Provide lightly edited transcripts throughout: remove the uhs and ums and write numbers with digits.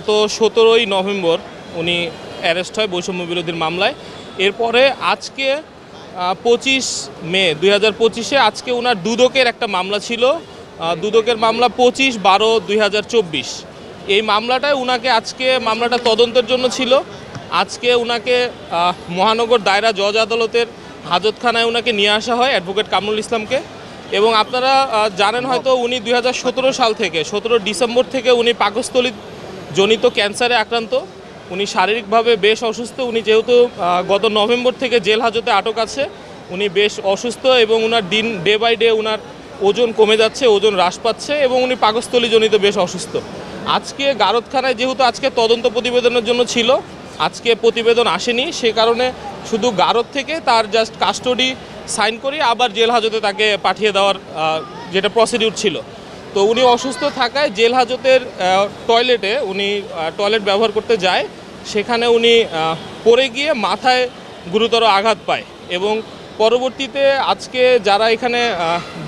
গত 17ই নভেম্বর উনি অ্যারেস্ট হয় বৈষম্য বিরোধীর মামলায়। এরপরে আজকে 25 মে 2025-এ আজকে ওনার দুদকের একটা মামলা ছিল, দুদকের মামলা 25/12/2024। এই মামলাটায় উনাকে আজকে মামলাটা তদন্তের জন্য ছিল। আজকে উনাকে মহানগর দায়রা জজ আদালতের হাজতখানায় উনাকে নিয়ে আসা হয়, অ্যাডভোকেট কামরুল ইসলামকে। এবং আপনারা জানেন হয়তো উনি 2017 সাল থেকে 17 ডিসেম্বর থেকে উনি পাকস্থলী জনিত ক্যান্সারে আক্রান্ত। উনি শারীরিকভাবে বেশ অসুস্থ। উনি যেহেতু গত নভেম্বর থেকে জেল হাজতে আটক আছে, উনি বেশ অসুস্থ এবং উনার ডে বাই ডে উনার ওজন কমে যাচ্ছে, ওজন হ্রাস পাচ্ছে এবং উনি পাকস্থলী জনিত বেশ অসুস্থ। আজকে গারদখানায় যেহেতু আজকে তদন্ত প্রতিবেদনের জন্য ছিল, আজকে প্রতিবেদন আসেনি, সে কারণে শুধু গারদ থেকে তার জাস্ট কাস্টডি সাইন করে আবার জেল হাজতে তাকে পাঠিয়ে দেওয়ার যেটা প্রসিডিউর ছিল। তো উনি অসুস্থ থাকায় জেল হাজতের টয়লেটে উনি টয়লেট ব্যবহার করতে যায়, সেখানে উনি পড়ে গিয়ে মাথায় গুরুতর আঘাত পায়। এবং পরবর্তীতে আজকে যারা এখানে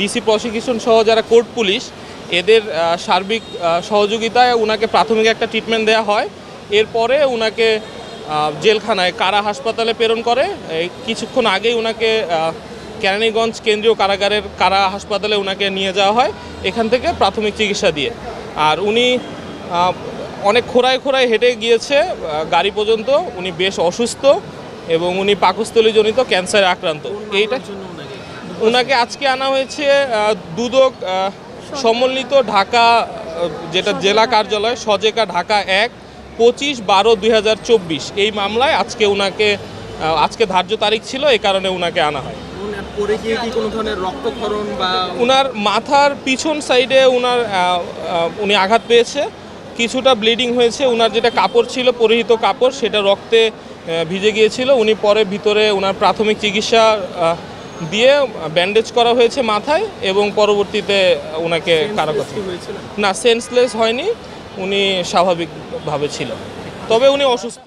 ডিসি প্রসিকিউশন সহ যারা কোর্ট পুলিশ, এদের সার্বিক সহযোগিতায় উনাকে প্রাথমিক একটা ট্রিটমেন্ট দেওয়া হয়। এরপরে উনাকে জেলখানায় কারা হাসপাতালে প্রেরণ করে। কিছুক্ষণ আগেই উনাকে কেরানীগঞ্জ কেন্দ্রীয় কারাগারের কারা হাসপাতালে উনাকে নিয়ে যাওয়া হয় এখান থেকে প্রাথমিক চিকিৎসা দিয়ে। আর উনি অনেক খোঁড়ায় খোঁড়ায় হেঁটে গিয়েছে গাড়ি পর্যন্ত। উনি বেশ অসুস্থ এবং উনি পাকস্থলীজনিত ক্যান্সারে আক্রান্ত। এইটা ওনাকে আজকে আনা হয়েছে দুদক সমন্বিত ঢাকা যেটা জেলা কার্যালয় সজেকা ঢাকা 1 25/12/2024 এই মামলায় আজকে উনাকে আজকে ধার্য তারিখ ছিল, এই কারণে উনাকে আনা হয়। উনার মাথার পিছন সাইডে উনি আঘাত পেয়েছে, কিছুটা ব্লিডিং হয়েছে। উনার যেটা কাপড় ছিল, পরিহিত কাপড়, সেটা রক্তে ভিজে গিয়েছিল। উনি পরে ভিতরে উনার প্রাথমিক চিকিৎসা দিয়ে ব্যান্ডেজ করা হয়েছে মাথায় এবং পরবর্তীতে ওনাকে কারাগারে না সেন্সলেস হয়নি, উনি স্বাভাবিকভাবে ছিল, তবে উনি অসুস্থ।